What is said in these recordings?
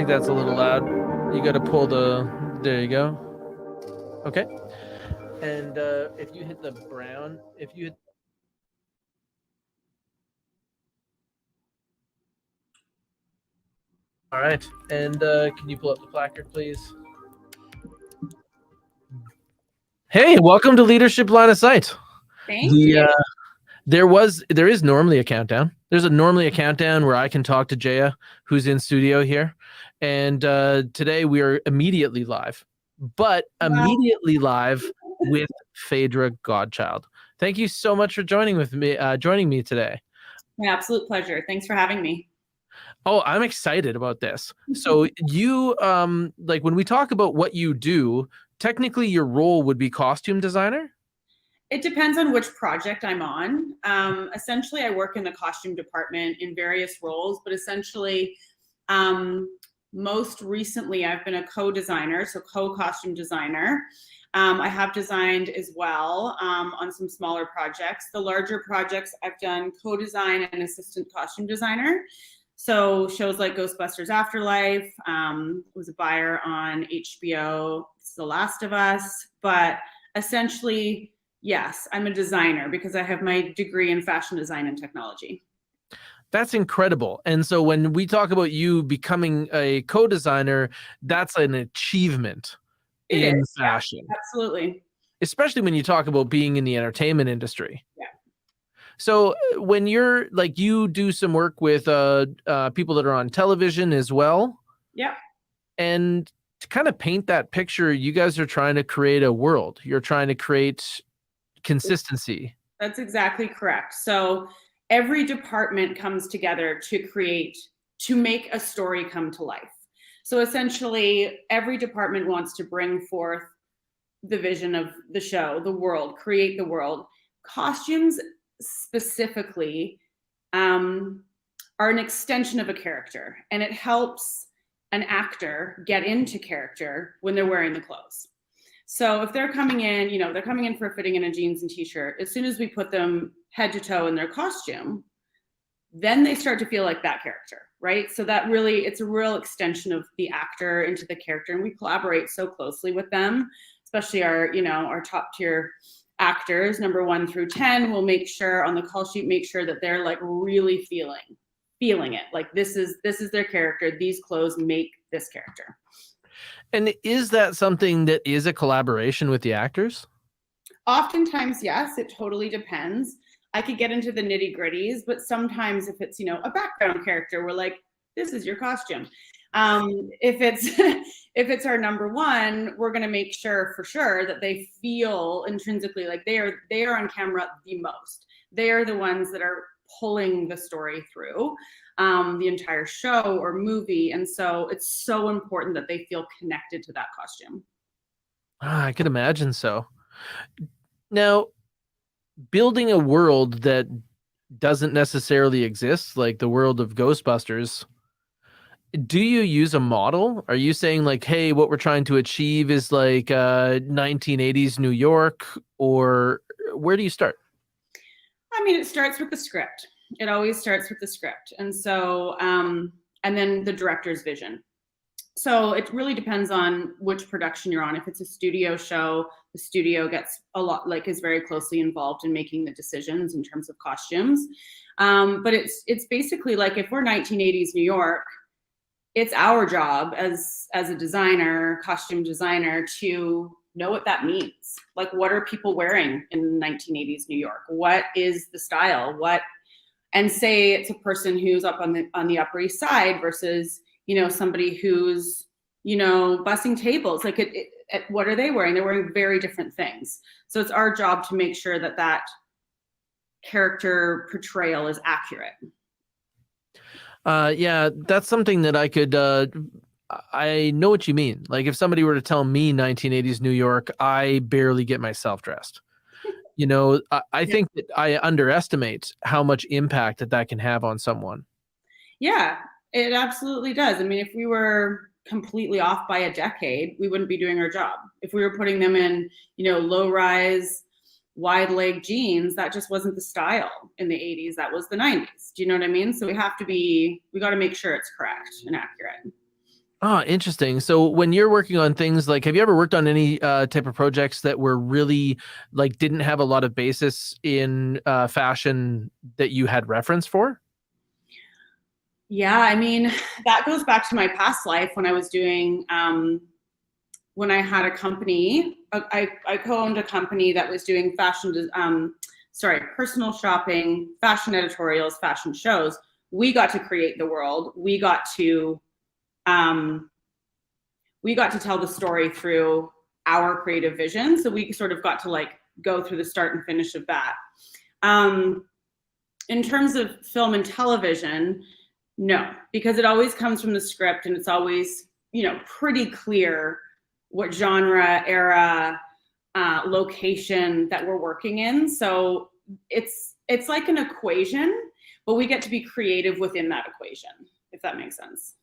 think that's a little loud. You got to pull there you go. Okay. And if you hit the brown, all right. And can you pull up the placard, please? Hey, welcome to Leadership Line of Sight. Thank you. There is normally a countdown. There's normally a countdown where I can talk to Jaya, who's in studio here. And today we are immediately live, but immediately live with Phaedra Godchild. Thank you so much for joining me today. My absolute pleasure. Thanks for having me. Oh, I'm excited about this. So you, like when we talk about what you do, technically your role would be costume designer? It depends on which project I'm on. Essentially, I work in the costume department in various roles, but essentially, most recently, I've been a co-designer, so co-costume designer. I have designed as well on some smaller projects. The larger projects, I've done co-design and assistant costume designer. So shows like Ghostbusters, Afterlife, was a buyer on HBO, it's The Last of Us. But essentially, yes, I'm a designer because I have my degree in fashion design and technology. That's incredible. And so when we talk about you becoming a co-designer, that's an achievement in fashion. Yeah, absolutely. Especially when you talk about being in the entertainment industry. Yeah. So when you're like, you do some work with people that are on television as well. Yeah. And to kind of paint that picture, you guys are trying to create a world. You're trying to create consistency. That's exactly correct. So every department comes together to make a story come to life. So essentially, every department wants to bring forth the vision of the show, the world, create the world. Costumes specifically are an extension of a character, and it helps an actor get into character when they're wearing the clothes. So if they're coming in, they're coming in for a fitting in a jeans and t-shirt, as soon as we put them head to toe in their costume, then they start to feel like that character, right? So that really, it's a real extension of the actor into the character. And we collaborate so closely with them, especially our top tier actors, number 1 through 10. We'll make sure on the call sheet, make sure that they're like really feeling it. Like this is their character. These clothes make this character. And is that something that is a collaboration with the actors? Oftentimes, yes, it totally depends. I could get into the nitty gritties, but sometimes if it's, a background character, we're like, this is your costume. If it's our number 1, we're going to make sure for sure that they feel intrinsically like they are on camera the most. They are the ones that are pulling the story through the entire show or movie. And so it's so important that they feel connected to that costume. I could imagine so. Now, building a world that doesn't necessarily exist, like the world of Ghostbusters, do you use a model? Are you saying like, hey, what we're trying to achieve is like 1980s New York, or where do you start? I mean, it starts with the script. It always starts with the script. And so, and then the director's vision. So it really depends on which production you're on. If it's a studio show, the studio gets is very closely involved in making the decisions in terms of costumes. But it's basically like if we're 1980s New York, it's our job as a designer, costume designer, to know what that means. Like, what are people wearing in 1980s New York? What is the style? And say it's a person who's up on the Upper East Side versus, somebody who's, bussing tables. Like, what are they wearing? They're wearing very different things. So it's our job to make sure that character portrayal is accurate. Yeah, that's something that I know what you mean. Like if somebody were to tell me 1980s New York, I barely get myself dressed. I think that I underestimate how much impact that can have on someone. Yeah, it absolutely does. I mean, if we were completely off by a decade, we wouldn't be doing our job. If we were putting them in, low-rise, wide-leg jeans, that just wasn't the style in the 80s. That was the 90s. Do you know what I mean? So we got to make sure it's correct and accurate. Oh, interesting. So when you're working on things like, have you ever worked on any type of projects that were really like didn't have a lot of basis in fashion that you had reference for? Yeah, I mean, that goes back to my past life when I was doing, when I had a company. I co-owned a company that was doing personal shopping, fashion editorials, fashion shows. We got to create the world. Um, we got to tell the story through our creative vision. So we sort of got to like go through the start and finish of that. In terms of film and television, no, because it always comes from the script and it's always, pretty clear what genre, era, location that we're working in. So it's like an equation, but we get to be creative within that equation, if that makes sense.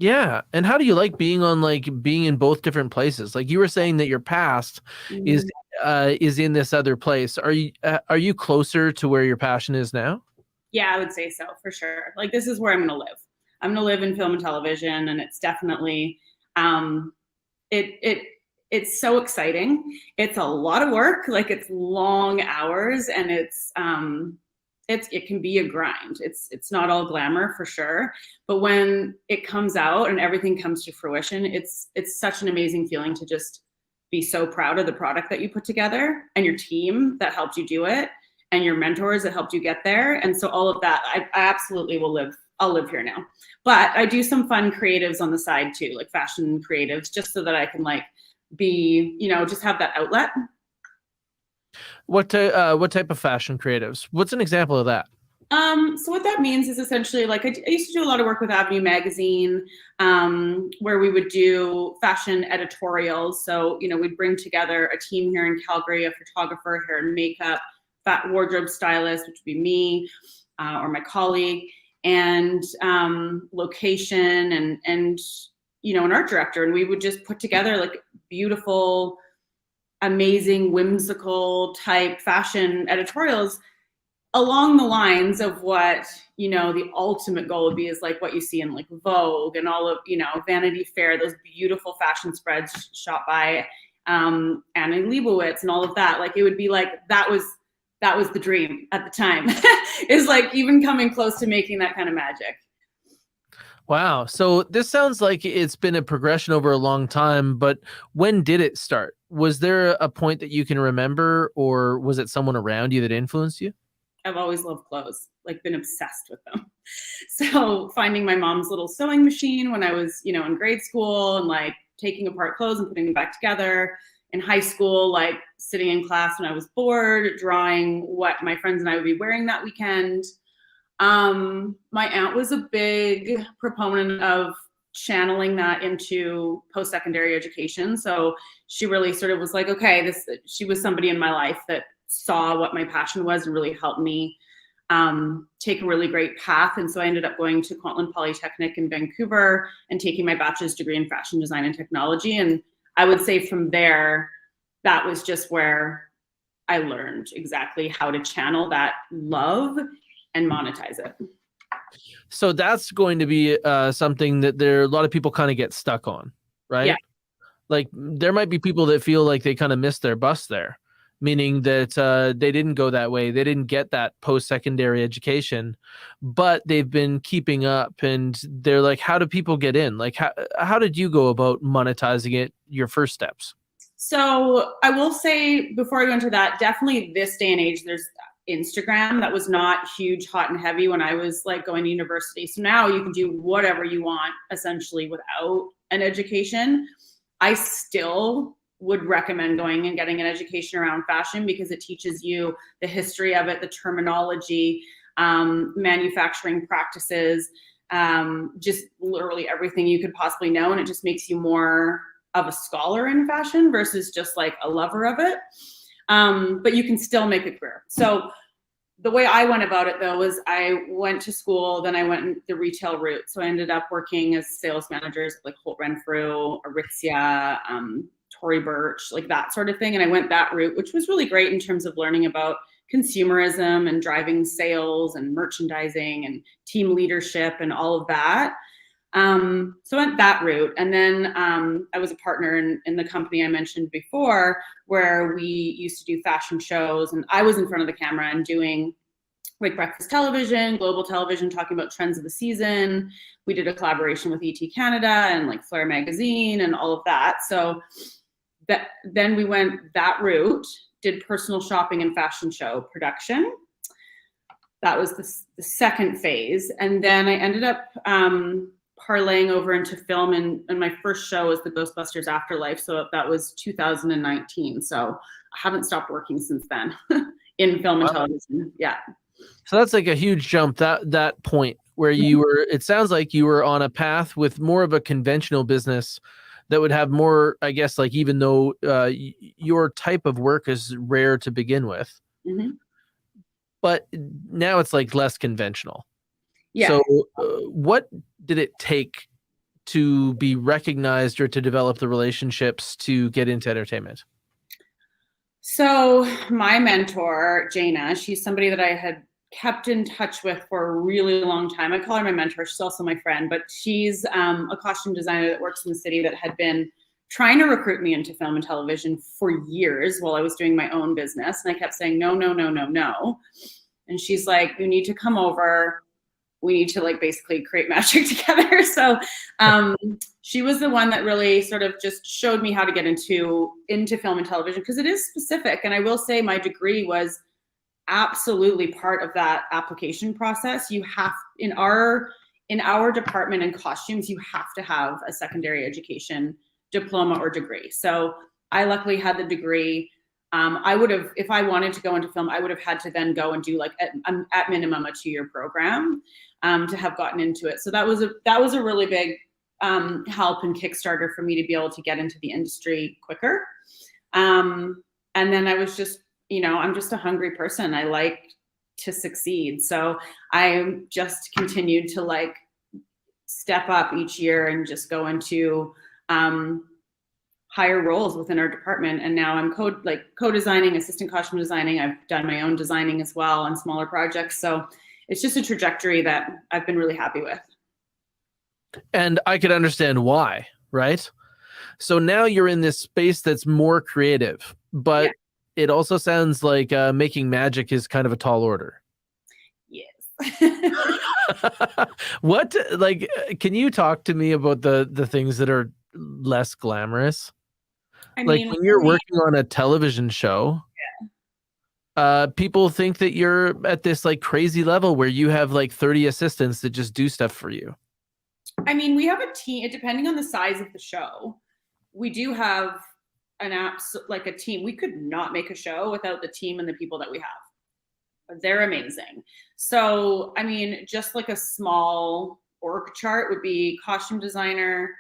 Yeah. And how do you like being in both different places? Like you were saying that your past is Mhm. is in this other place. Are you closer to where your passion is now? Yeah, I would say so for sure. Like this is where I'm going to live. I'm going to live in film and television, and it's definitely um, it it's so exciting. It's a lot of work. Like it's long hours, and it can be a grind. It's not all glamour for sure, but when it comes out and everything comes to fruition, it's such an amazing feeling to just be so proud of the product that you put together and your team that helped you do it and your mentors that helped you get there. And so all of that, I absolutely will live. I'll live here now. But I do some fun creatives on the side too, like fashion creatives, just so that I can like be, just have that outlet. What type of fashion creatives? What's an example of that? So what that means is essentially like I used to do a lot of work with Avenue Magazine, where we would do fashion editorials. So, we'd bring together a team here in Calgary, a photographer, hair and makeup, fat wardrobe stylist, which would be me, or my colleague, and location and an art director. And we would just put together like beautiful, amazing, whimsical type fashion editorials along the lines of what the ultimate goal would be, is like what you see in like Vogue and all of Vanity Fair, those beautiful fashion spreads shot by Anna Leibovitz and all of that. Like it would be like that was the dream at the time, is like even coming close to making that kind of magic. Wow. So this sounds like it's been a progression over a long time, but when did it start? Was there a point that you can remember, or was it someone around you that influenced you? I've always loved clothes, like been obsessed with them. So finding my mom's little sewing machine when I was, in grade school, and like taking apart clothes and putting them back together. In high school, like sitting in class when I was bored, drawing what my friends and I would be wearing that weekend. My aunt was a big proponent of channeling that into post-secondary education. So she really sort of was like, okay, she was somebody in my life that saw what my passion was and really helped me take a really great path. And so I ended up going to Kwantlen Polytechnic in Vancouver and taking my bachelor's degree in fashion design and technology. And I would say from there, that was just where I learned exactly how to channel that love and monetize it. So that's going to be something that a lot of people kind of get stuck on, Yeah. right? Like there might be people that feel like they kind of missed their bus there, meaning that they didn't go that way. They didn't get that post-secondary education, but they've been keeping up, and they're like, how do people get in? Like, how did you go about monetizing it, your first steps? So I will say, before I go into that, definitely this day and age, there's Instagram. That was not huge, hot and heavy when I was like going to university. So now you can do whatever you want essentially without an education. I still would recommend going and getting an education around fashion, because it teaches you the history of it, the terminology, manufacturing practices, just literally everything you could possibly know. And it just makes you more of a scholar in fashion versus just like a lover of it. But you can still make a career. So the way I went about it though was I went to school, then I went the retail route. So I ended up working as sales managers like Holt Renfrew, Aritzia, Tory Burch, like that sort of thing. And I went that route, which was really great in terms of learning about consumerism and driving sales and merchandising and team leadership and all of that. So I went that route. And then I was a partner in the company I mentioned before, where we used to do fashion shows. And I was in front of the camera and doing like breakfast television, global television, talking about trends of the season. We did a collaboration with ET Canada and like Flair magazine and all of that. So then we went that route, did personal shopping and fashion show production. That was the second phase. And then I ended up parlaying over into film, and my first show was the Ghostbusters Afterlife. So that was 2019. So I haven't stopped working since then in film and television. Yeah. So that's like a huge jump, that point where you were, it sounds like you were on a path with more of a conventional business that would have more, I guess, like, even though your type of work is rare to begin with, but now it's like less conventional. Yeah. So what did it take to be recognized or to develop the relationships to get into entertainment? So my mentor, Jaina, she's somebody that I had kept in touch with for a really long time. I call her my mentor. She's also my friend, but she's a costume designer that works in the city that had been trying to recruit me into film and television for years while I was doing my own business. And I kept saying, no, no, no, no, no. And she's like, you need to come over. We need to like basically create magic together. So she was the one that really sort of just showed me how to get into film and television, because it is specific. And I will say my degree was absolutely part of that application process. You have, in our department in costumes, you have to have a secondary education diploma or degree. So I luckily had the degree. I would have, if I wanted to go into film, I would have had to then go and do like at minimum a 2-year program to have gotten into it. So that was a really big help and Kickstarter for me to be able to get into the industry quicker. And then I was just, I'm just a hungry person. I like to succeed. So I just continued to like step up each year and just go into higher roles within our department. And now I'm co-designing, assistant costume designing. I've done my own designing as well on smaller projects. So it's just a trajectory that I've been really happy with. And I could understand why, right? So now you're in this space that's more creative, but it also sounds like making magic is kind of a tall order. Yes. What, like, can you talk to me about the things that are less glamorous? I mean, when you're working on a television show, people think that you're at this like crazy level where you have like 30 assistants that just do stuff for you. I mean, we have a team, depending on the size of the show, we do have a team. We could not make a show without the team and the people that we have. They're amazing. So, I mean, just like a small org chart would be costume designer,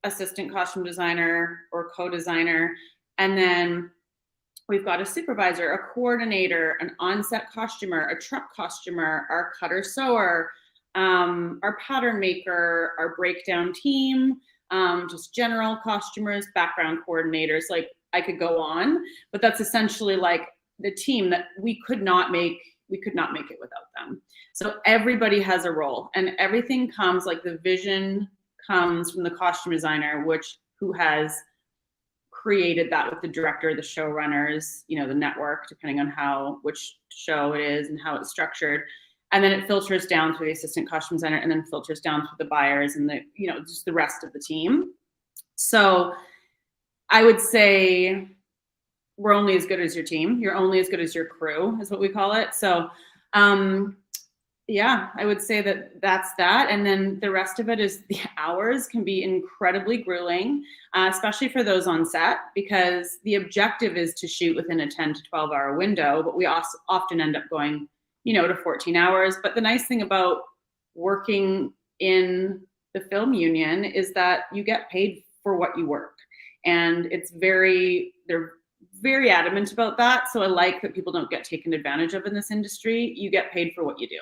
assistant costume designer, or co-designer. And then we've got a supervisor, a coordinator, an on-set costumer, a truck costumer, our cutter sewer, our pattern maker, our breakdown team, just general costumers, background coordinators. Like, I could go on, but that's essentially like the team that we could not make it without them. So everybody has a role, and everything comes, like the vision comes from the costume designer, who has created that with the director, the showrunners, the network, depending on which show it is and how it's structured. And then it filters down through the assistant costume designer, and then filters down through the buyers and just the rest of the team. So I would say we're only as good as your team. You're only as good as your crew, is what we call it. So yeah, I would say that's that. And then the rest of it is the hours can be incredibly grueling, especially for those on set, because the objective is to shoot within a 10 to 12 hour window, but we also often end up going, to 14 hours. But the nice thing about working in the film union is that you get paid for what you work. And they're very adamant about that. So I like that people don't get taken advantage of in this industry. You get paid for what you do.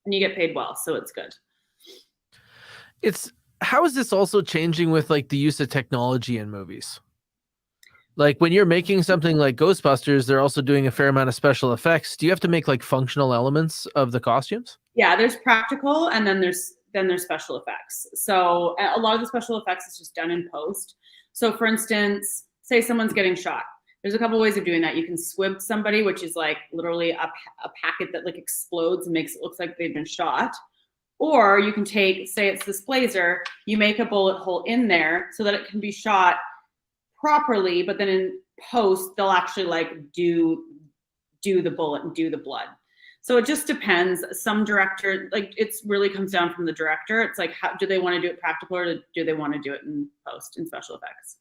And you get paid well, so it's good. How is this also changing with like the use of technology in movies? Like when you're making something like Ghostbusters, they're also doing a fair amount of special effects. Do you have to make like functional elements of the costumes? Yeah, there's practical, and then there's then there's special effects. So a lot of the special effects is just done in post. So for instance, say someone's getting shot. There's a couple ways of doing that. You can squib somebody, which is like literally a packet that like explodes and makes it look like they've been shot. Or you can take, say it's this blazer, you make a bullet hole in there so that it can be shot properly, but then in post, they'll actually like do the bullet and do the blood. So it just depends. Some director, like it's really comes down from the director. It's like, how do they want to do it practical or do they want to do it in post, in special effects?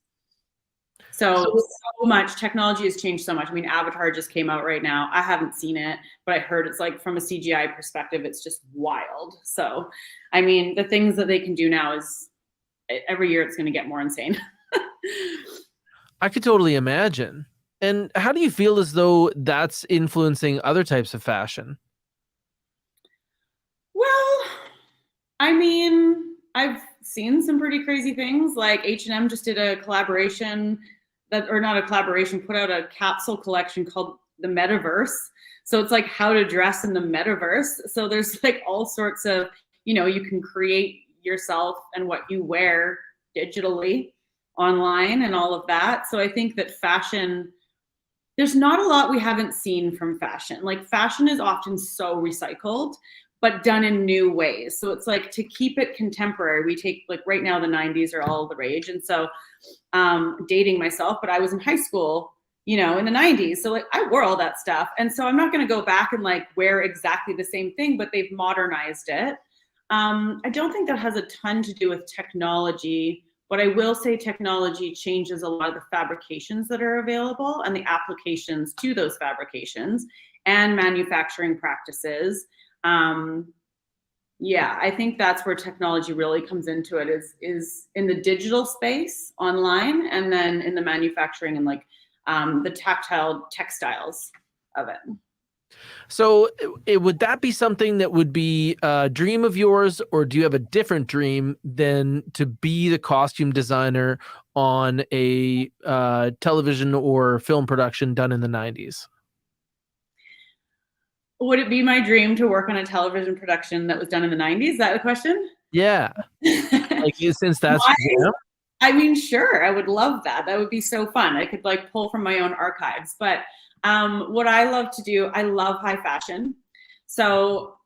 So much technology has changed so much. I mean, Avatar just came out right now. I haven't seen it, but I heard it's like from a CGI perspective, it's just wild. So, I mean, the things that they can do now is every year it's going to get more insane. I could totally imagine. And how do you feel as though that's influencing other types of fashion? Well, I mean, I've seen some pretty crazy things. Like H&M just did a collaboration or not a collaboration, put out a capsule collection called the Metaverse. So it's like how to dress in the metaverse. So there's like all sorts of, you can create yourself and what you wear digitally online and all of that. So I think that fashion, there's not a lot we haven't seen from fashion. Like fashion is often so recycled, but done in new ways. So it's like to keep it contemporary, we take like right now the 90s are all the rage. And so dating myself, but I was in high school, in the 90s. So like I wore all that stuff. And so I'm not going to go back and like wear exactly the same thing, but they've modernized it. I don't think that has a ton to do with technology. But I will say technology changes a lot of the fabrications that are available and the applications to those fabrications and manufacturing practices. Yeah, I think that's where technology really comes into it is in the digital space online and then in the manufacturing and like the tactile textiles of it. So would that be something that would be a dream of yours, or do you have a different dream than to be the costume designer on a television or film production done in the 90s? Would it be my dream to work on a television production that was done in the 90s? Is that the question? Yeah. Like since that's I mean, sure, I would love that. That would be so fun. I could like pull from my own archives. But what I love to do, I love high fashion. So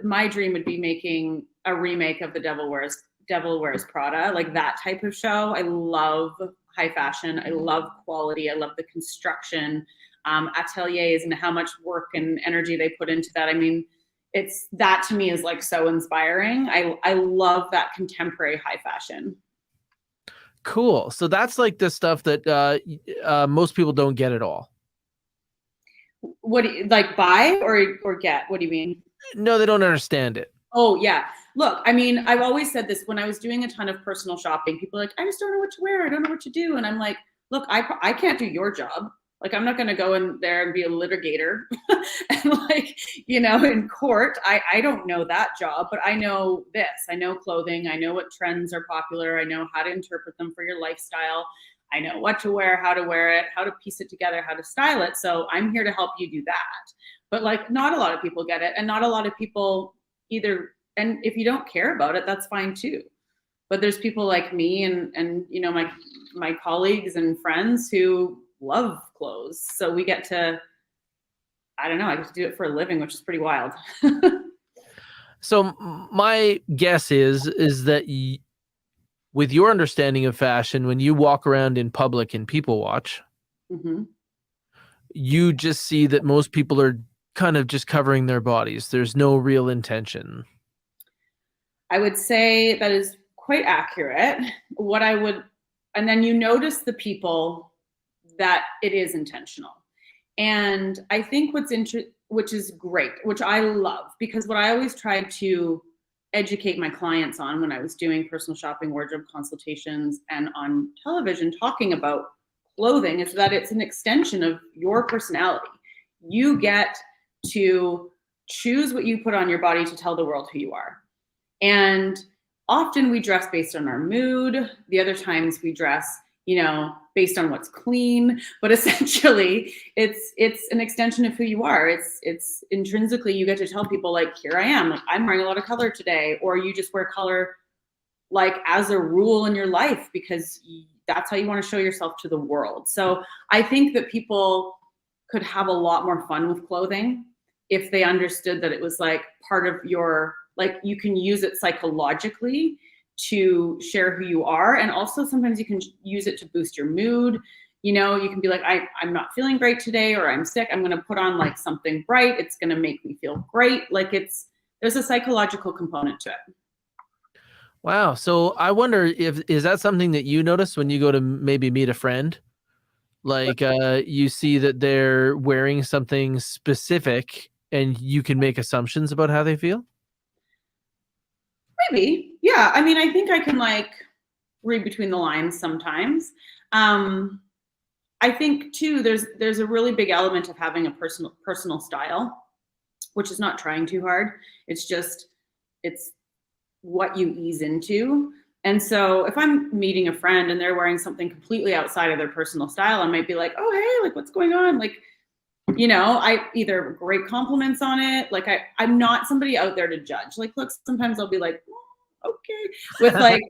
my dream would be making a remake of The Devil Wears Prada, like that type of show. I love high fashion. I love quality. I love the construction, ateliers and how much work and energy they put into that. I mean, that to me is like so inspiring. I love that contemporary high fashion. Cool. So that's like the stuff that most people don't get at all. What do you like buy or get? What do you mean? No, they don't understand it. Oh yeah. Look, I mean, I've always said this when I was doing a ton of personal shopping, people are like, I just don't know what to wear. I don't know what to do. And I'm like, look, I can't do your job. Like, I'm not going to go in there and be a litigator and like, in court, I don't know that job, but I know this, I know clothing. I know what trends are popular. I know how to interpret them for your lifestyle. I know what to wear, how to wear it, how to piece it together, how to style it. So I'm here to help you do that. But like, not a lot of people get it. And not a lot of people either. And if you don't care about it, that's fine too. But there's people like me and my colleagues and friends who love clothes. So we get to, I don't know, I get to do it for a living, which is pretty wild. So my guess is that with your understanding of fashion, when you walk around in public and people watch, mm-hmm. you just see that most people are kind of just covering their bodies. There's no real intention. I would say that is quite accurate. And then you notice the people that it is intentional. And I think which is great, which I love, because what I always tried to educate my clients on when I was doing personal shopping, wardrobe consultations, and on television talking about clothing is that it's an extension of your personality. You get to choose what you put on your body to tell the world who you are. And often we dress based on our mood. The other times we dress based on what's clean, but essentially it's an extension of who you are. It's intrinsically, you get to tell people like, here I am, like I'm wearing a lot of color today, or you just wear color like as a rule in your life because that's how you want to show yourself to the world. So I think that people could have a lot more fun with clothing if they understood that it was like part of your, like you can use it psychologically to share who you are. And also sometimes you can use it to boost your mood. You can be like, I'm not feeling great today, or I'm sick. I'm going to put on like something bright. It's going to make me feel great. Like there's a psychological component to it. Wow. So I wonder is that something that you notice when you go to maybe meet a friend? Like you see that they're wearing something specific and you can make assumptions about how they feel? Maybe. Yeah. I mean, I think I can like read between the lines sometimes. I think too, there's a really big element of having a personal style, which is not trying too hard. It's what you ease into. And so if I'm meeting a friend and they're wearing something completely outside of their personal style, I might be like, oh, hey, like what's going on? Like, I either great compliments on it. Like I'm not somebody out there to judge. Like, look, sometimes I'll be like, okay, with like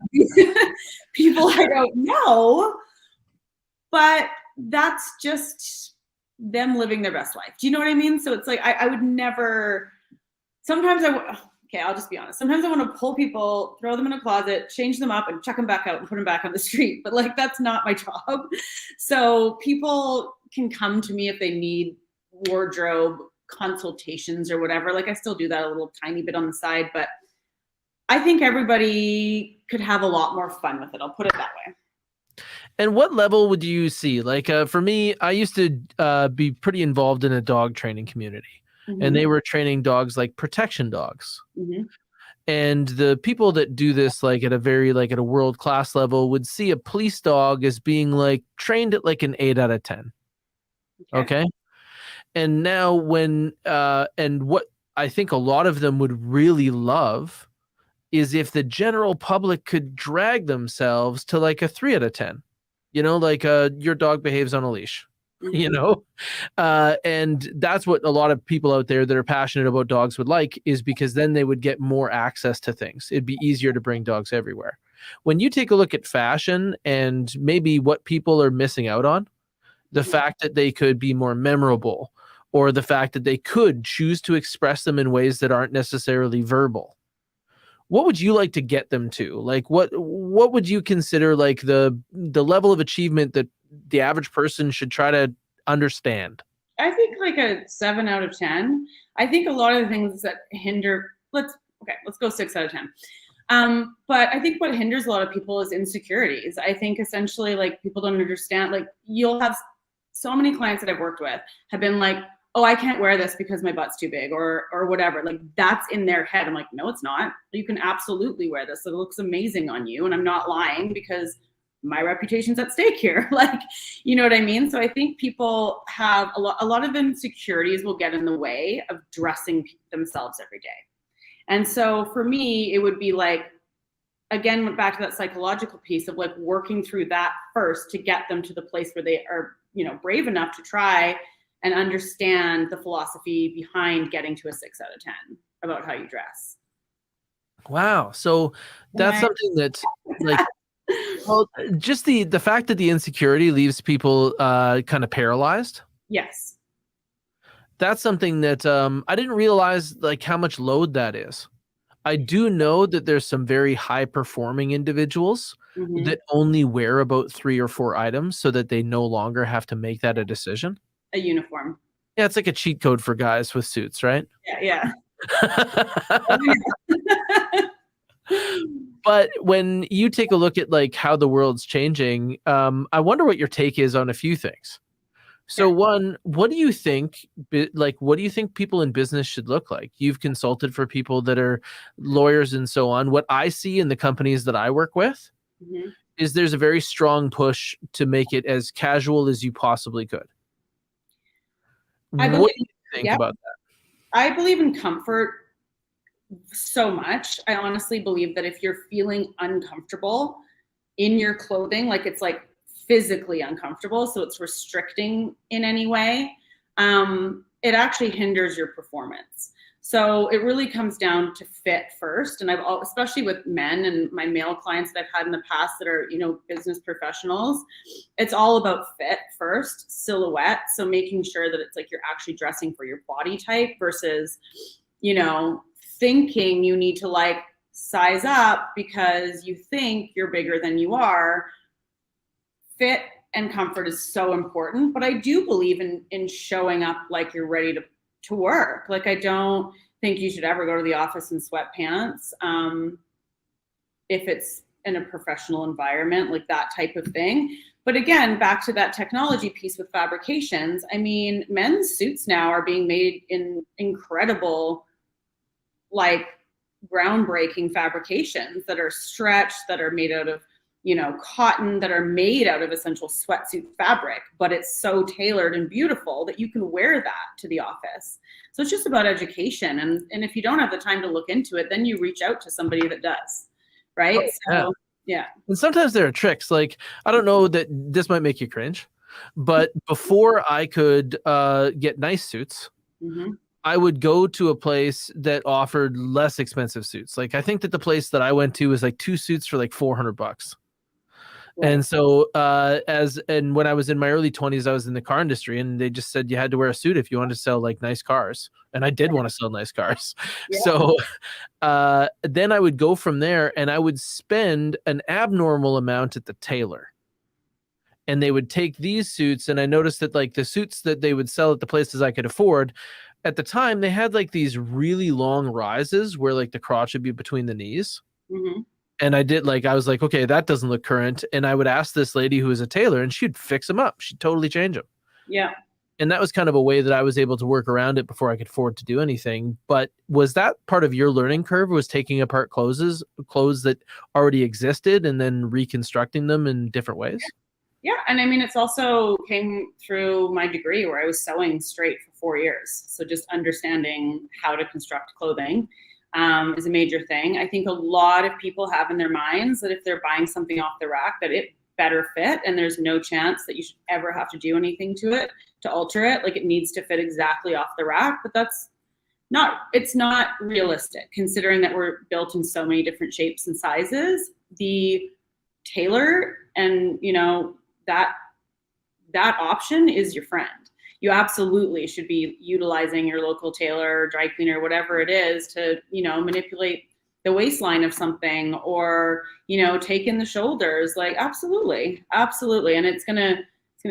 people I don't know, but that's just them living their best life. Do you know what I mean? So it's like, I would never, sometimes okay, I'll just be honest. Sometimes I want to pull people, throw them in a closet, change them up and chuck them back out and put them back on the street. But like, that's not my job. So people can come to me if they need wardrobe consultations or whatever. Like I still do that a little tiny bit on the side, but I think everybody could have a lot more fun with it. I'll put it that way. And what level would you see? Like for me, I used to be pretty involved in a dog training community. Mm-hmm. And they were training dogs like protection dogs. Mm-hmm. And the people that do this like at a world-class level would see a police dog as being like trained at like an 8 out of 10. Okay. And now and what I think a lot of them would really love is if the general public could drag themselves to like a 3 out of 10, like your dog behaves on a leash. Mm-hmm. And that's what a lot of people out there that are passionate about dogs would like, is because then they would get more access to things. It'd be easier to bring dogs everywhere. When you take a look at fashion and maybe what people are missing out on, the fact that they could be more memorable, or the fact that they could choose to express them in ways that aren't necessarily verbal. What would you like to get them to? Like what would you consider like the level of achievement that the average person should try to understand? I think like a 7 out of 10. I think a lot of the things that hinder, let's go 6 out of 10. But I think what hinders a lot of people is insecurities. I think essentially like people don't understand, like you'll have so many clients that I've worked with have been like, oh, I can't wear this because my butt's too big or whatever. Like that's in their head. I'm like, no, it's not. You can absolutely wear this. It looks amazing on you. And I'm not lying because my reputation's at stake here. Like, you know what I mean? So I think people have a lot of insecurities will get in the way of dressing themselves every day. And so for me, it would be like, again, went back to that psychological piece of like working through that first to get them to the place where they are, brave enough to try and understand the philosophy behind getting to a 6 out of 10 about how you dress. Wow. So that's something that's like, well, just the fact that the insecurity leaves people kind of paralyzed. Yes. That's something that I didn't realize like how much load that is. I do know that there's some very high performing individuals that only wear about 3 or 4 items so that they no longer have to make that a decision. A uniform. Yeah, it's like a cheat code for guys with suits, right? Yeah. But when you take a look at like how the world's changing, I wonder what your take is on a few things. So one, what do you think people in business should look like? You've consulted for people that are lawyers and so on. What I see in the companies that I work with is there's a very strong push to make it as casual as you possibly could. What do you think about that? I believe in comfort so much. I honestly believe that if you're feeling uncomfortable in your clothing, like it's like physically uncomfortable, so it's restricting in any way, it actually hinders your performance. So it really comes down to fit first. And especially with men and my male clients that I've had in the past that are, business professionals, it's all about fit first, silhouette. So making sure that it's like you're actually dressing for your body type versus, thinking you need to like size up because you think you're bigger than you are. Fit and comfort is so important, but I do believe in showing up like you're ready to work. Like, I don't think you should ever go to the office in sweatpants if it's in a professional environment, like that type of thing. But again, back to that technology piece with fabrications, I mean, men's suits now are being made in incredible, like, groundbreaking fabrications that are stretched, that are made out of cotton, that are made out of essential sweatsuit fabric, but it's so tailored and beautiful that you can wear that to the office. So it's just about education. And if you don't have the time to look into it, then you reach out to somebody that does, right? Oh, so, yeah. And sometimes there are tricks. Like, I don't know that this might make you cringe, but before I could get nice suits, I would go to a place that offered less expensive suits. Like, I think that the place that I went to was like 2 suits for like $400. Right. And so when I was in my early 20s, I was in the car industry, and they just said you had to wear a suit if you wanted to sell like nice cars. And I did want to sell nice cars. Yeah. So then I would go from there, and I would spend an abnormal amount at the tailor. And they would take these suits, and I noticed that like the suits that they would sell at the places I could afford, at the time they had like these really long rises where like the crotch would be between the knees. And I was like, okay, that doesn't look current. And I would ask this lady who was a tailor, and she'd fix them up. She'd totally change them. Yeah. And that was kind of a way that I was able to work around it before I could afford to do anything. But was that part of your learning curve, was taking apart clothes that already existed and then reconstructing them in different ways? Yeah. And I mean, it's also came through my degree where I was sewing straight for 4 years. So just understanding how to construct clothing is a major thing. I think a lot of people have in their minds that if they're buying something off the rack, that it better fit, and there's no chance that you should ever have to do anything to it to alter it. Like, it needs to fit exactly off the rack, but it's not realistic considering that we're built in so many different shapes and sizes. The tailor and that option is your friend. You absolutely should be utilizing your local tailor, dry cleaner, whatever it is, to, manipulate the waistline of something, or, take in the shoulders. Like, absolutely. And it's gonna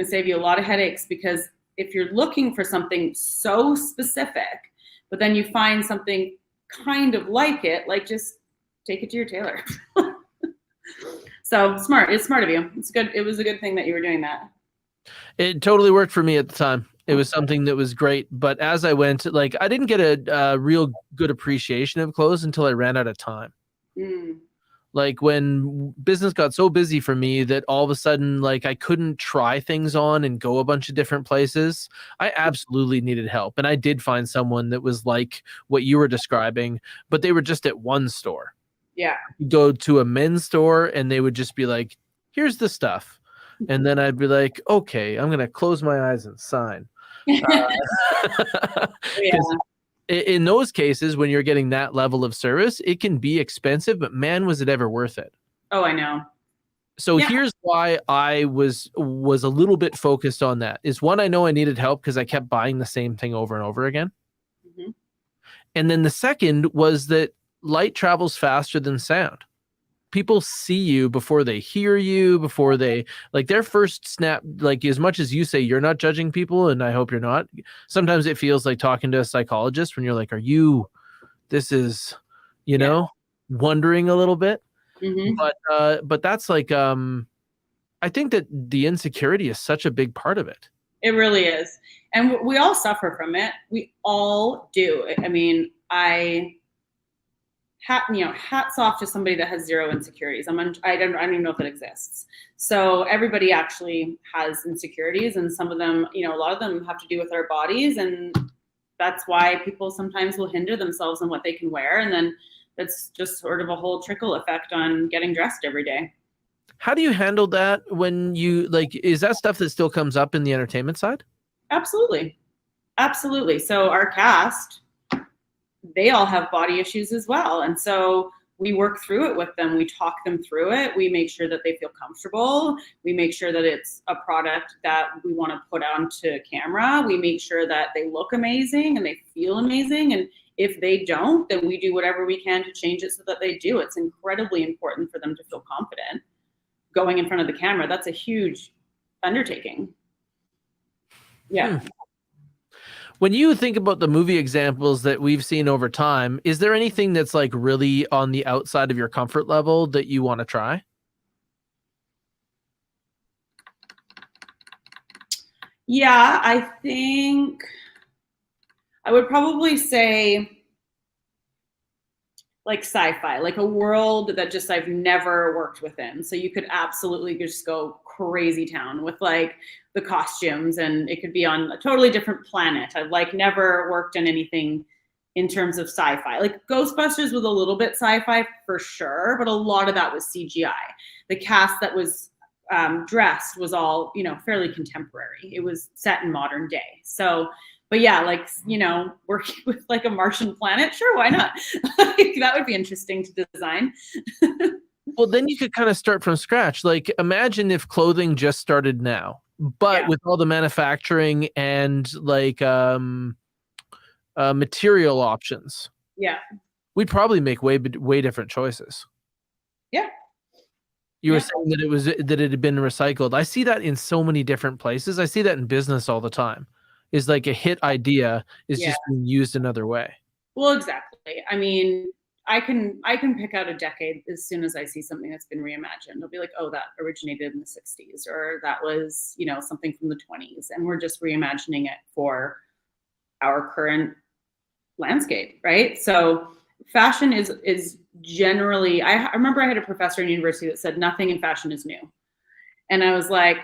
save you a lot of headaches, because if you're looking for something so specific, but then you find something kind of like it, like, just take it to your tailor. So smart. It's smart of you. It's good. It was a good thing that you were doing that. It totally worked for me at the time. It was something that was great. But as I went, like, I didn't get a real good appreciation of clothes until I ran out of time. Like, when business got so busy for me that all of a sudden, like, I couldn't try things on and go a bunch of different places, I absolutely needed help. And I did find someone that was like what you were describing, but they were just at one store. Yeah. You go to a men's store, and they would just be like, here's the stuff. And then I'd be like, okay, I'm going to close my eyes and sign. Yeah. In those cases, when you're getting that level of service, it can be expensive, but man, was it ever worth it? Oh, I know. So here's why I was a little bit focused on that. Is one, I know I needed help because I kept buying the same thing over and over again. And then the second was that light travels faster than sound. People see you before they hear you, before they, like, their first snap, like, as much as you say you're not judging people, and I hope you're not, sometimes it feels like talking to a psychologist when you're like, wondering a little bit. But that's like, I think that the insecurity is such a big part of it. It really is. And we all suffer from it. We all do. I mean, hats off to somebody that has zero insecurities. I don't even know if it exists. So everybody actually has insecurities, and some of them, a lot of them have to do with our bodies, and that's why people sometimes will hinder themselves in what they can wear, and then that's just sort of a whole trickle effect on getting dressed every day. How do you handle that when you like, is that stuff that still comes up in the entertainment side? Absolutely. Absolutely. So our cast, they all have body issues as well. And so we work through it with them. We talk them through it. We make sure that they feel comfortable. We make sure that it's a product that we want to put onto camera. We make sure that they look amazing and they feel amazing. And if they don't, then we do whatever we can to change it so that they do. It's incredibly important for them to feel confident going in front of the camera. That's a huge undertaking. Yeah. When you think about the movie examples that we've seen over time, is there anything that's like really on the outside of your comfort level that you want to try? Yeah, I think I would probably say like sci-fi, like a world that just I've never worked within. So you could absolutely just go crazy town with like the costumes, and it could be on a totally different planet. I've like never worked on anything in terms of sci-fi. Like Ghostbusters was a little bit sci-fi for sure, but a lot of that was CGI. The cast that was dressed was all, you know, fairly contemporary. It was set in modern day. So but yeah, like, you know, working with like a Martian planet, sure, why not? Like, that would be interesting to design. Well, then you could kind of start from scratch. Like, imagine if clothing just started now, but Yeah. with all the manufacturing and like material options, Yeah. we'd probably make way different choices. Yeah. You were Yeah. saying that it had been recycled. I see that in so many different places. I see that in business all the time. Is like a hit idea is Yeah. just being used another way. Well, exactly. I mean, I can pick out a decade as soon as I see something that's been reimagined. I'll be like, oh, that originated in the 60s, or that was, you know, something from the 20s. And we're just reimagining it for our current landscape, right? So fashion is generally, I remember I had a professor in university that said nothing in fashion is new. And I was like,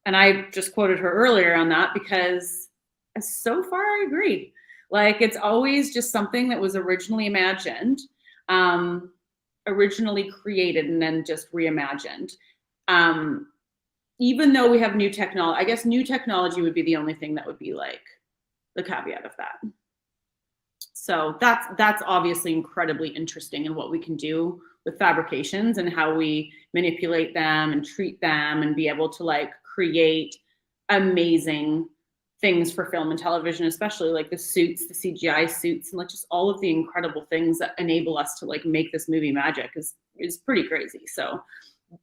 and I just quoted her earlier on that because so far I agree. Like it's always just something that was originally imagined, originally created, and then just reimagined. Even though we have new technology, I guess new technology would be the only thing that would be like the caveat of that. So that's obviously incredibly interesting in what we can do with fabrications and how we manipulate them and treat them and be able to like create amazing things for film and television, especially like the suits, the CGI suits, and like just all of the incredible things that enable us to like make this movie magic is pretty crazy. So,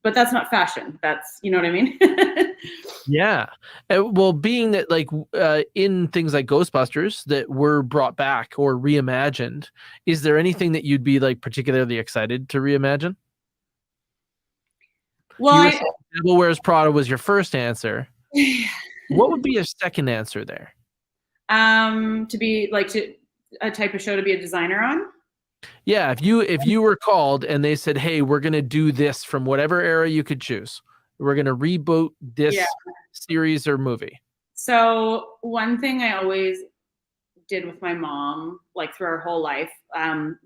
but that's not fashion. That's, you know what I mean? Yeah. Well, being that like in things like Ghostbusters that were brought back or reimagined, is there anything that you'd be like particularly excited to reimagine? Well, You were saying Devil Wears Prada was your first answer. What would be a second answer there? to be like to a type of show to be a designer on. Yeah, if you were called and they said, "Hey, we're gonna do this from whatever era you could choose. We're gonna reboot this Yeah. series or movie." So one thing I always did with my mom, like through our whole life,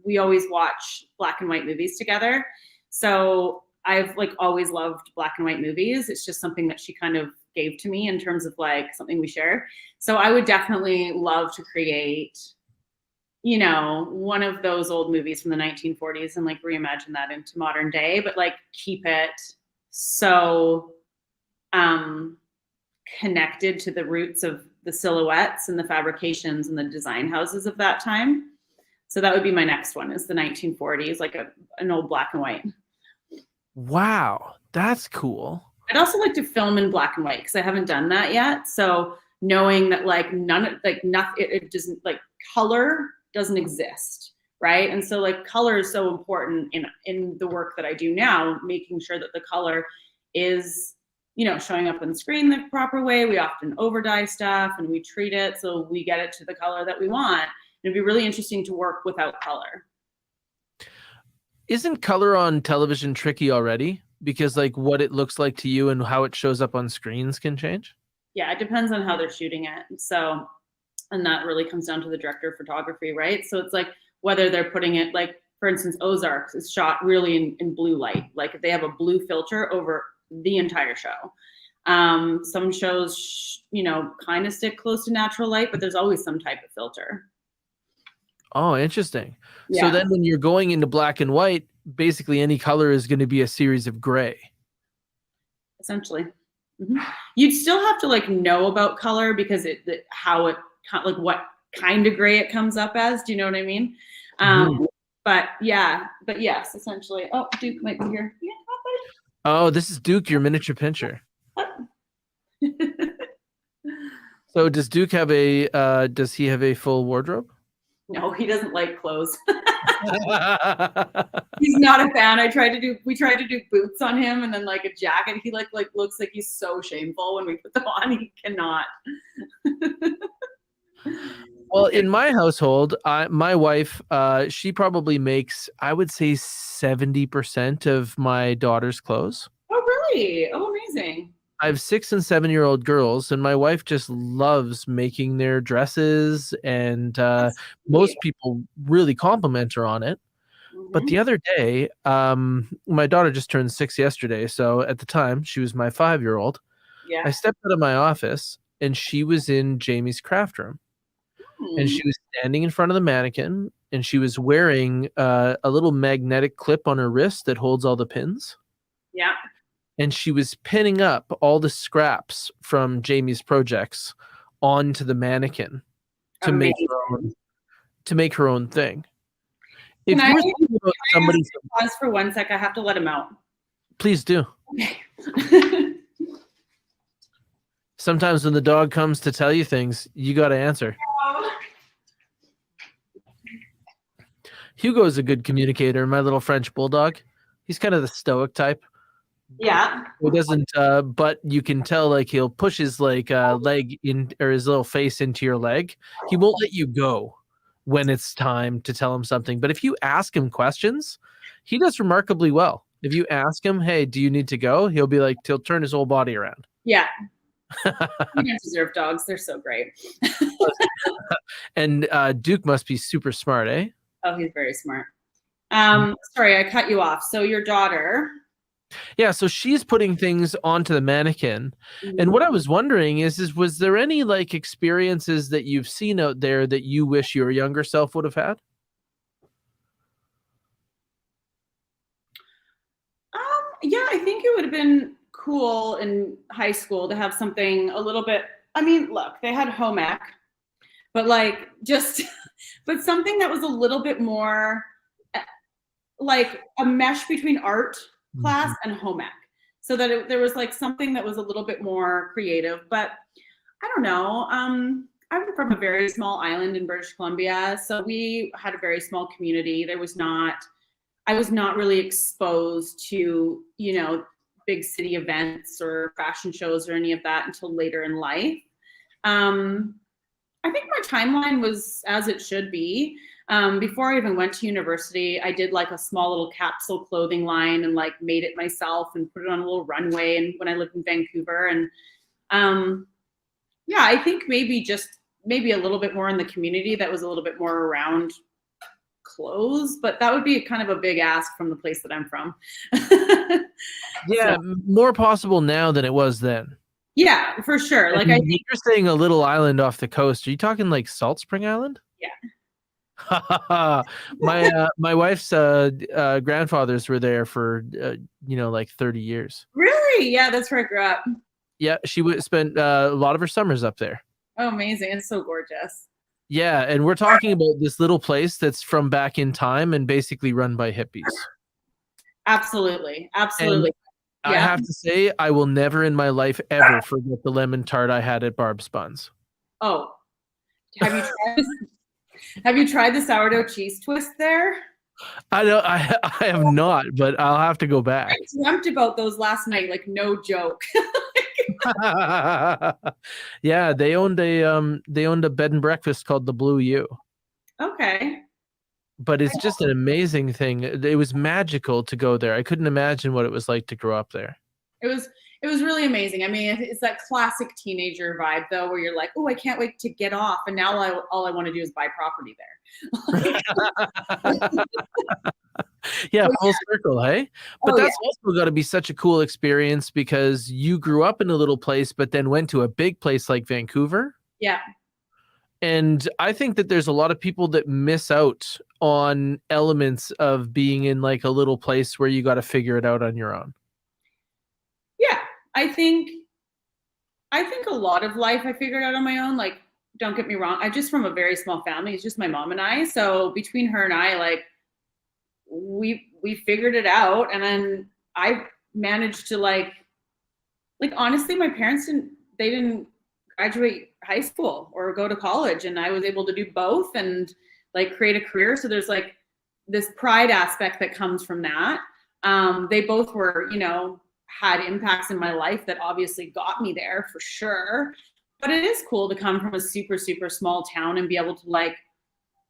we always watch black and white movies together. So I've like always loved black and white movies. It's just something that she kind of gave to me in terms of like something we share. So I would definitely love to create, you know, one of those old movies from the 1940s and like reimagine that into modern day, but like keep it so connected to the roots of the silhouettes and the fabrications and the design houses of that time. So that would be my next one, is the 1940s, like an old black and white. Wow, that's cool. I'd also like to film in black and white because I haven't done that yet. So knowing that like nothing, it doesn't, like color doesn't exist, right? And so like color is so important in the work that I do now, making sure that the color is, you know, showing up on the screen the proper way. We often over dye stuff and we treat it so we get it to the color that we want. It'd be really interesting to work without color. Isn't color on television tricky already? Because like what it looks like to you and how it shows up on screens can change? Yeah, it depends on how they're shooting it. So, and that really comes down to the director of photography, right? So it's like whether they're putting it, like for instance, Ozarks is shot really in blue light. Like if they have a blue filter over the entire show. Some shows, kind of stick close to natural light, but there's always some type of filter. Oh, interesting. So Yeah, then when you're going into black and white, basically any color is going to be a series of gray. essentially. Mhm. You'd still have to like know about color because like what kind of gray it comes up as. Do you know what I mean? But yes, essentially. Oh, Duke might be here. Yeah. Oh, this is Duke, your miniature pincher. So does Duke have does he have a full wardrobe? No, he doesn't like clothes. He's not a fan. We tried to do boots on him and then like a jacket. He like looks like he's so shameful when we put them on. He cannot. Well, in my household, my wife, she probably makes, I would say, 70% of my daughter's clothes. Oh, really? Oh, amazing. I have 6 and 7-year-old girls, and my wife just loves making their dresses, and most people really compliment her on it. But the other day, my daughter just turned 6 yesterday, so at the time, she was my 5-year-old. Yeah. I stepped out of my office, and she was in Jamie's craft room. And she was standing in front of the mannequin, and she was wearing a little magnetic clip on her wrist that holds all the pins. Yeah. And she was pinning up all the scraps from Jamie's projects onto the mannequin to make her own thing. If you were thinking about somebody, pause for 1 sec. I have to let him out. Please do. Okay. Sometimes when the dog comes to tell you things, you got to answer. Hugo's a good communicator, my little French bulldog. He's kind of the stoic type. Yeah. He doesn't, but you can tell like he'll push his leg in, or his little face into your leg. He won't let you go when it's time to tell him something. But if you ask him questions, he does remarkably well. If you ask him, hey, do you need to go? He'll be like, he'll turn his whole body around. Yeah. You guys deserve dogs. They're so great. And Duke must be super smart, eh? Oh, he's very smart. Sorry, I cut you off. So your daughter. Yeah, so she's putting things onto the mannequin. And what I was wondering is was there any like experiences that you've seen out there that you wish your younger self would have had? Yeah, I think it would have been cool in high school to have something a little bit, I mean, look, they had home ec, but like but something that was a little bit more like a mesh between art class and home ec, so that there was like something that was a little bit more creative. But I don't know. I'm from a very small island in British Columbia, so we had a very small community. I was not really exposed to, big city events or fashion shows or any of that until later in life. I think my timeline was as it should be. Before I even went to university, I did like a small little capsule clothing line and like made it myself and put it on a little runway. And when I lived in Vancouver, and yeah, I think maybe a little bit more in the community that was a little bit more around clothes, but that would be kind of a big ask from the place that I'm from. Yeah, so, more possible now than it was then. Yeah, for sure. Like you're saying a little island off the coast. Are you talking like Salt Spring Island? Yeah. My wife's grandfathers were there for like 30 years. Really? Yeah, that's where I grew up. Yeah, she spent a lot of her summers up there. Oh, amazing. It's so gorgeous. Yeah, and we're talking about this little place that's from back in time and basically run by hippies. Absolutely. Yeah. I have to say, I will never in my life ever forget the lemon tart I had at Barb's Buns. Oh, have you tried the sourdough cheese twist there? I have not, but I'll have to go back. I dreamt about those last night, like no joke. Yeah, they owned a bed and breakfast called the Blue U. Okay. But it's just an amazing thing. It was magical to go there. I couldn't imagine what it was like to grow up there. It was really amazing. I mean, it's that classic teenager vibe though, where you're like, oh, I can't wait to get off. And now all I want to do is buy property there. Yeah, So, full circle, hey? But oh yeah, that's also got to be such a cool experience because you grew up in a little place, but then went to a big place like Vancouver. yeah, And I think that there's a lot of people that miss out on elements of being in like a little place where you got to figure it out on your own. yeah. I think a lot of life I figured out on my own. Like, don't get me wrong, I'm just from a very small family. It's just my mom and I. So between her and I, like, we figured it out, and then I managed to like honestly, my parents didn't graduate high school or go to college, and I was able to do both and like create a career. So there's like this pride aspect that comes from that. They both were, had impacts in my life that obviously got me there for sure. But it is cool to come from a super, super small town and be able to like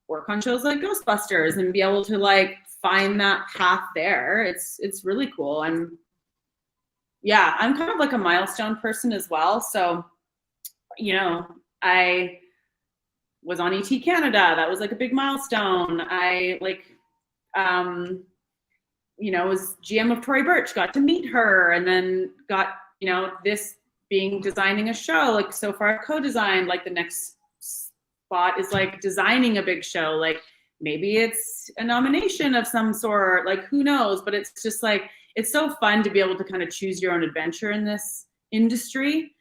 work on shows like Ghostbusters and be able to like find that path there. It's really cool. I'm kind of like a milestone person as well. So, I was on ET Canada. That was like a big milestone. I was GM of Tory Burch, got to meet her, and then got, this being designing a show, like so far co-designed, like the next spot is like designing a big show. Like maybe it's a nomination of some sort, like who knows, but it's just like, it's so fun to be able to kind of choose your own adventure in this industry.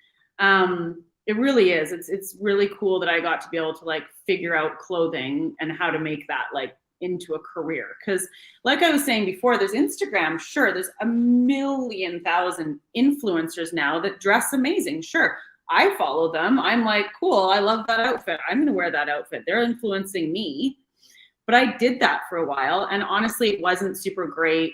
It really is. It's really cool that I got to be able to like figure out clothing and how to make that like into a career. Because like I was saying before, there's Instagram, sure, there's a million thousand influencers now that dress amazing. Sure, I follow them. I'm like, cool, I love that outfit. I'm gonna wear that outfit. They're influencing me. But I did that for a while, and honestly, it wasn't super great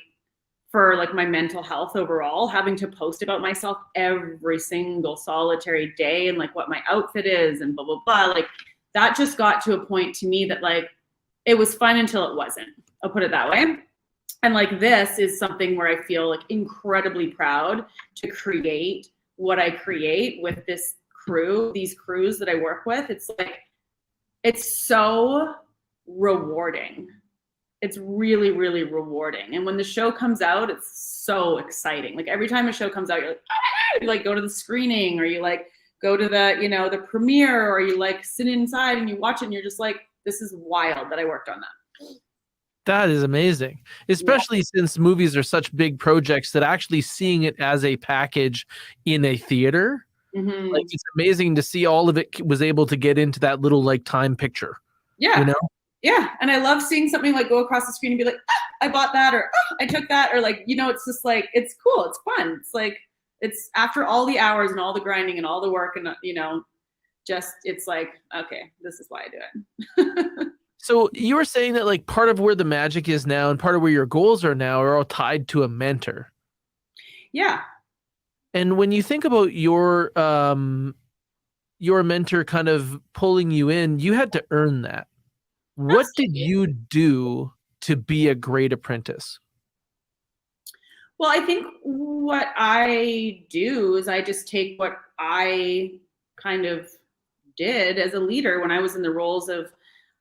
for like my mental health overall, having to post about myself every single solitary day and like what my outfit is and blah, blah, blah. Like that just got to a point to me that like, it was fun until it wasn't. I'll put it that way. And like, this is something where I feel like incredibly proud to create what I create with this crew, these crews that I work with. It's like, it's so rewarding. It's really, really rewarding. And when the show comes out, it's so exciting. Like every time a show comes out, you're like, ah! You like go to the screening, or you like go to the, the premiere, or you like sit inside and you watch it and you're just like, this is wild that I worked on that. That is amazing, especially since movies are such big projects that actually seeing it as a package in a theater, like it's amazing to see all of it was able to get into that little like time picture. Yeah. Yeah. And I love seeing something like go across the screen and be like, I bought that, or I took that, or like, it's just like, it's cool. It's fun. It's like, it's after all the hours and all the grinding and all the work and, just, it's like, okay, this is why I do it. So you were saying that like part of where the magic is now and part of where your goals are now are all tied to a mentor. Yeah. And when you think about your mentor kind of pulling you in, you had to earn that. What did you do to be a great apprentice? Well, I think what I do is I just take what I kind of did as a leader when I was in the roles of,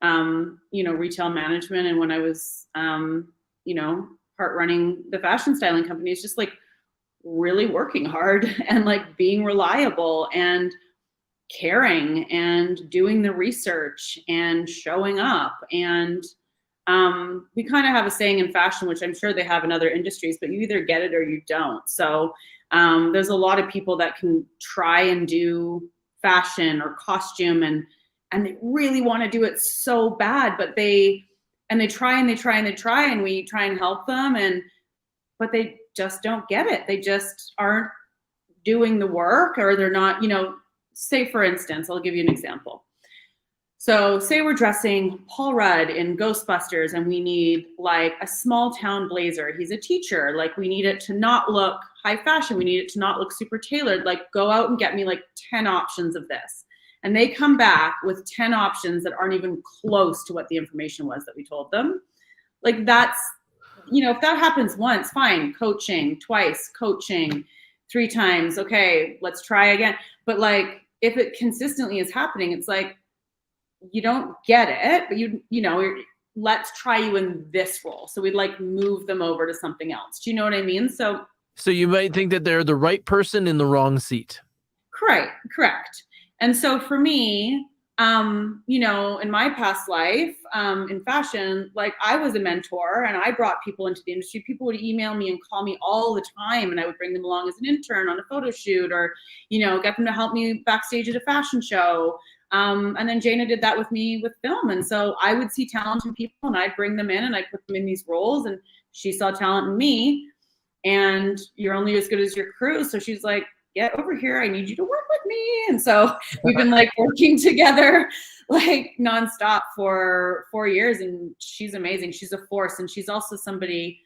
retail management, and when I was, part running the fashion styling company. It's just like really working hard and like being reliable and caring and doing the research and showing up. And we kind of have a saying in fashion, which I'm sure they have in other industries, but you either get it or you don't. So there's a lot of people that can try and do fashion or costume and they really want to do it so bad, but they try and they try and they try, and we try and help them, but they just don't get it. They just aren't doing the work, or they're not, say for instance, I'll give you an example. So say we're dressing Paul Rudd in Ghostbusters and we need like a small town blazer. He's a teacher. Like we need it to not look high fashion. We need it to not look super tailored. Like go out and get me like 10 options of this. And they come back with 10 options that aren't even close to what the information was that we told them. Like that's, if that happens once, fine, coaching, twice, coaching, 3 times. Okay, let's try again. But like, if it consistently is happening, it's like, you don't get it, but let's try you in this role. So we'd like move them over to something else. Do you know what I mean? So you might think that they're the right person in the wrong seat. correct. And so for me, you know, in my past life, in fashion, like I was a mentor and I brought people into the industry. People would email me and call me all the time, and I would bring them along as an intern on a photo shoot, or, you know, get them to help me backstage at a fashion show. And then Jana did that with me with film. And so I would see talent in people and I'd bring them in and I'd put them in these roles, and she saw talent in me, and you're only as good as your crew. So she's like, get over here, I need you to work with me. And so we've been like working together like nonstop for 4 years, and she's amazing. She's a force, and she's also somebody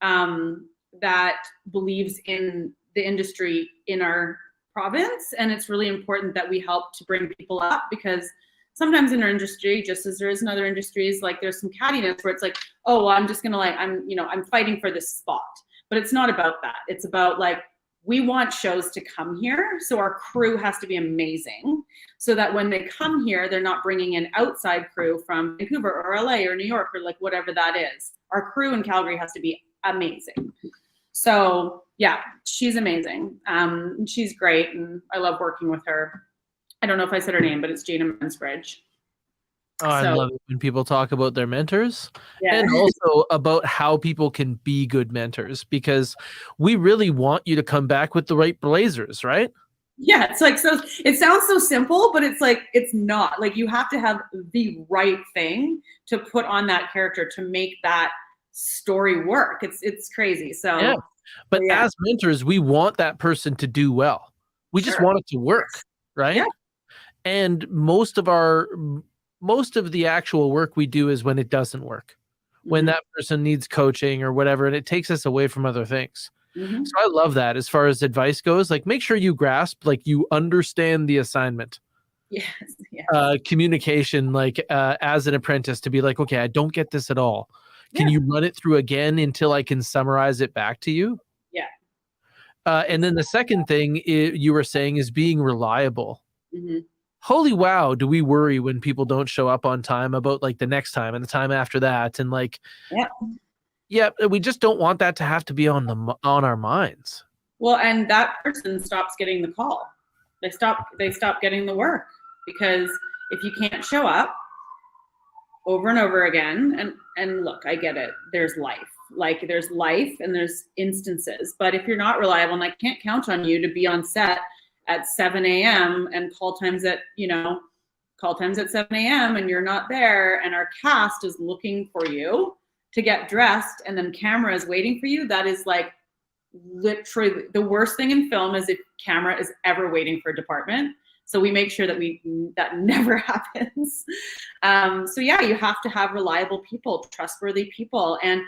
that believes in the industry in our province. And it's really important that we help to bring people up, because sometimes in our industry, just as there is in other industries, like there's some cattiness where it's like, oh, well, I'm just gonna like, I'm fighting for this spot. But it's not about that. It's about like, we want shows to come here, so our crew has to be amazing, so that when they come here, they're not bringing in outside crew from Vancouver or LA or New York or like whatever that is. Our crew in Calgary has to be amazing. So yeah, she's amazing. She's great, and I love working with her. I don't know if I said her name, but it's Jana Mansbridge. Oh, I love it when people talk about their mentors, Yeah. and also about how people can be good mentors, because we really want you to come back with the right blazers, right? Yeah, it's like, so it sounds so simple, but it's like, it's not. Like, you have to have the right thing to put on that character to make that story work. It's crazy. So yeah, but yeah. as mentors, we want that person to do well. We just want it to work, right? Yeah. And most of the actual work we do is when it doesn't work, when that person needs coaching or whatever, and it takes us away from other things. So I love that. As far as advice goes, like, make sure you grasp, like, you understand the assignment. Yes. Communication, like, as an apprentice, to be like, okay, I don't get this at all. Can you run it through again until I can summarize it back to you? Yeah. And then the second thing you were saying is being reliable. Holy wow, do we worry when people don't show up on time about like the next time and the time after that, and like, we just don't want that to have to be on our minds. Well, and that person stops getting the call. They stop getting the work, because if you can't show up over and over again, and look, I get it. There's life. Like, there's life and there's instances. But if you're not reliable, and I can't count on you to be on set at 7 a.m. and call times at 7 a.m. and you're not there, and our cast is looking for you to get dressed, and then camera is waiting for you, that is like literally the worst thing in film, is if camera is ever waiting for a department. So we make sure that that never happens. So yeah, you have to have reliable people, trustworthy people. And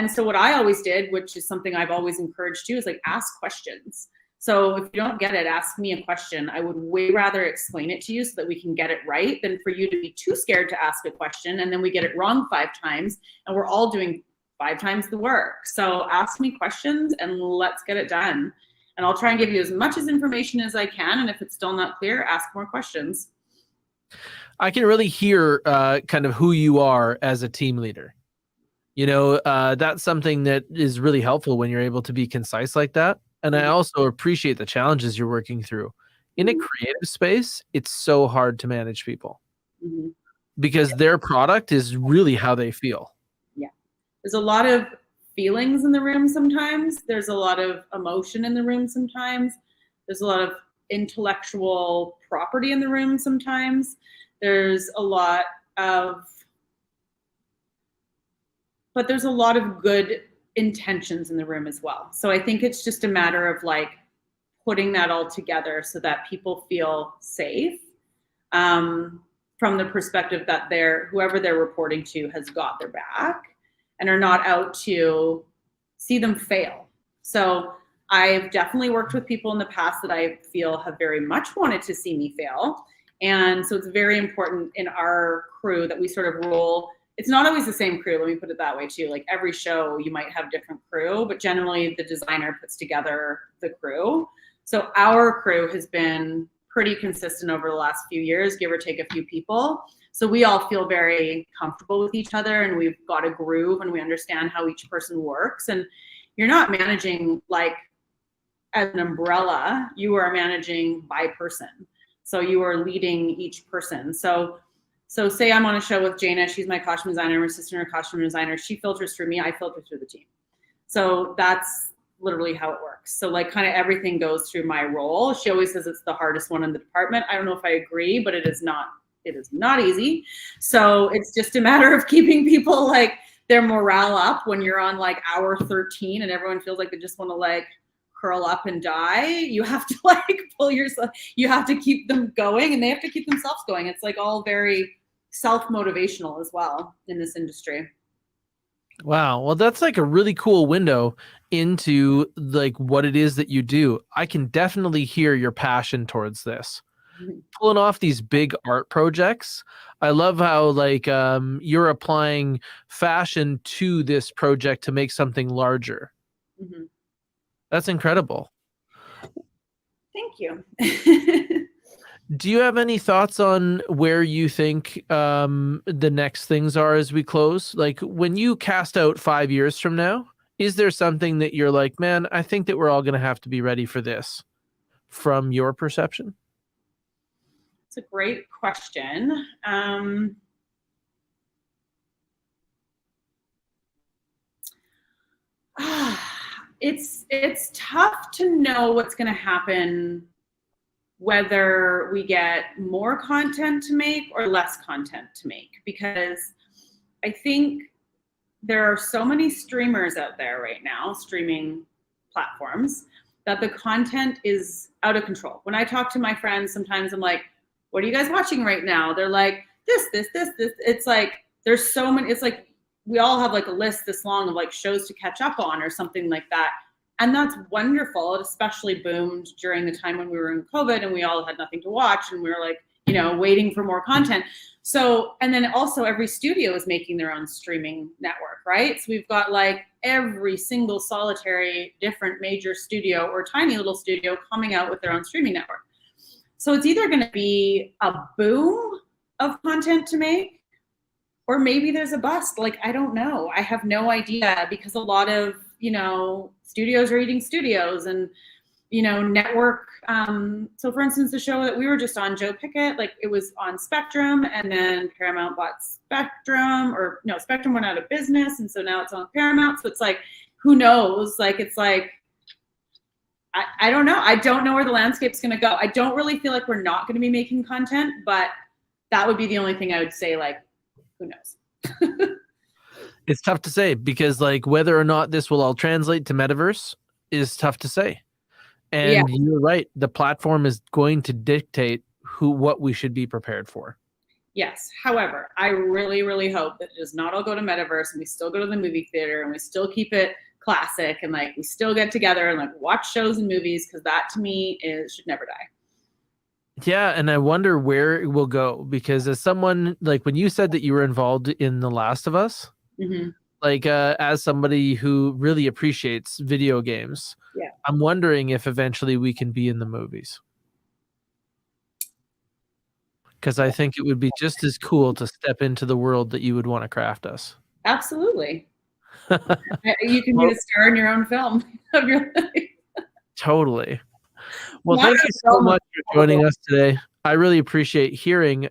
so what I always did, which is something I've always encouraged too, is like, ask questions. So if you don't get it, ask me a question. I would way rather explain it to you so that we can get it right, than for you to be too scared to ask a question and then we get it wrong 5 times and we're all doing 5 times the work. So ask me questions and let's get it done. And I'll try and give you as much information as I can. And if it's still not clear, ask more questions. I can really hear kind of who you are as a team leader. You know, that's something that is really helpful when you're able to be concise like that. And I also appreciate the challenges you're working through. In a creative space, it's so hard to manage people because their product is really how they feel. Yeah. There's a lot of feelings in the room sometimes. There's a lot of emotion in the room sometimes. There's a lot of intellectual property in the room sometimes. There's a lot of good intentions in the room as well. So I think it's just a matter of like putting that all together so that people feel safe from the perspective that whoever they're reporting to has got their back and are not out to see them fail. So I've definitely worked with people in the past that I feel have very much wanted to see me fail. And so it's very important in our crew that we sort of roll. It's not always the same crew, let me put it that way too. Like every show you might have different crew, but generally the designer puts together the crew. So our crew has been pretty consistent over the last few years, give or take a few people. So we all feel very comfortable with each other, and we've got a groove, and we understand how each person works. And you're not managing like as an umbrella, you are managing by person. So you are leading each person. So say I'm on a show with Jana, she's my costume designer, I'm assistant costume designer. She filters through me, I filter through the team. So that's literally how it works. So like kind of everything goes through my role. She always says it's the hardest one in the department. I don't know if I agree, but it is not easy. So it's just a matter of keeping people like their morale up when you're on like hour 13 and everyone feels like they just want to like curl up and die. You have to like pull yourself, you have to keep them going, and they have to keep themselves going. It's like all very self-motivational as well in this industry. Wow. Well, that's like a really cool window into like what it is that you do. I can definitely hear your passion towards this. Pulling off these big art projects. I love how like you're applying fashion to this project to make something larger. Mm-hmm. That's incredible. Thank you. Do you have any thoughts on where you think the next things are as we close? Like when you cast out 5 years from now, is there something that you're like, man, I think that we're all going to have to be ready for this from your perception? It's a great question. It's tough to know what's going to happen, whether we get more content to make or less content to make, because I think there are so many streamers out there right now, streaming platforms, that the content is out of control. When I talk to my friends, sometimes I'm like, what are you guys watching right now? They're like, this. It's like, there's so many, it's like, we all have like a list this long of like shows to catch up on or something like that. And that's wonderful. It especially boomed during the time when we were in COVID and we all had nothing to watch and we were like, you know, waiting for more content. So, and then also every studio is making their own streaming network, right? So we've got like every single solitary different major studio or tiny little studio coming out with their own streaming network. So it's either going to be a boom of content to make, or maybe there's a bust. Like, I don't know. I have no idea, because a lot of, you know, studios are eating studios and, you know, network. So for instance, the show that we were just on, Joe Pickett, like it was on Spectrum, and then Paramount bought Spectrum, or no, Spectrum went out of business. And so now it's on Paramount. So it's like, who knows? Like, it's like, I don't know. I don't know where the landscape's going to go. I don't really feel like we're not going to be making content, but that would be the only thing I would say, like, who knows? It's tough to say, because like whether or not this will all translate to metaverse is tough to say. And yeah, you're right. The platform is going to dictate what we should be prepared for. Yes. However, I really, really hope that it does not all go to metaverse and we still go to the movie theater and we still keep it classic and like we still get together and like watch shows and movies, because that to me should never die. Yeah, and I wonder where it will go, because as someone, like when you said that you were involved in The Last of Us, mm-hmm. like as somebody who really appreciates video games, yeah, I'm wondering if eventually we can be in the movies. Because I think it would be just as cool to step into the world that you would want to craft us. Absolutely. You can be the star in your own film of your life. Totally. Well, thank you so much for joining us today. I really appreciate hearing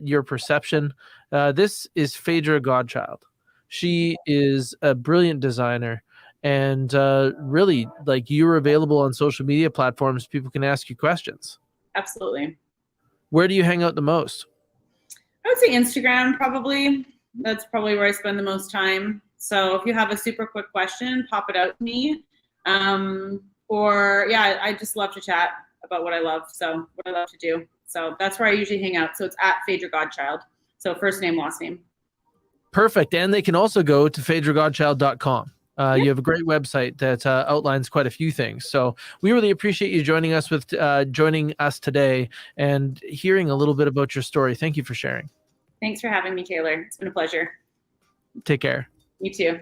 your perception. This is Phaedra Godchild. She is a brilliant designer, and really, like, you're available on social media platforms. People can ask you questions. Absolutely. Where do you hang out the most? I would say Instagram, probably. That's probably where I spend the most time. So if you have a super quick question, pop it out to me. Or yeah, I just love to chat about what I love. So what I love to do. So that's where I usually hang out. So it's at Phaedra Godchild. So first name, last name. Perfect. And they can also go to phaedragodchild.com. You have a great website that outlines quite a few things. So we really appreciate you joining us today and hearing a little bit about your story. Thank you for sharing. Thanks for having me, Taylor. It's been a pleasure. Take care. You too.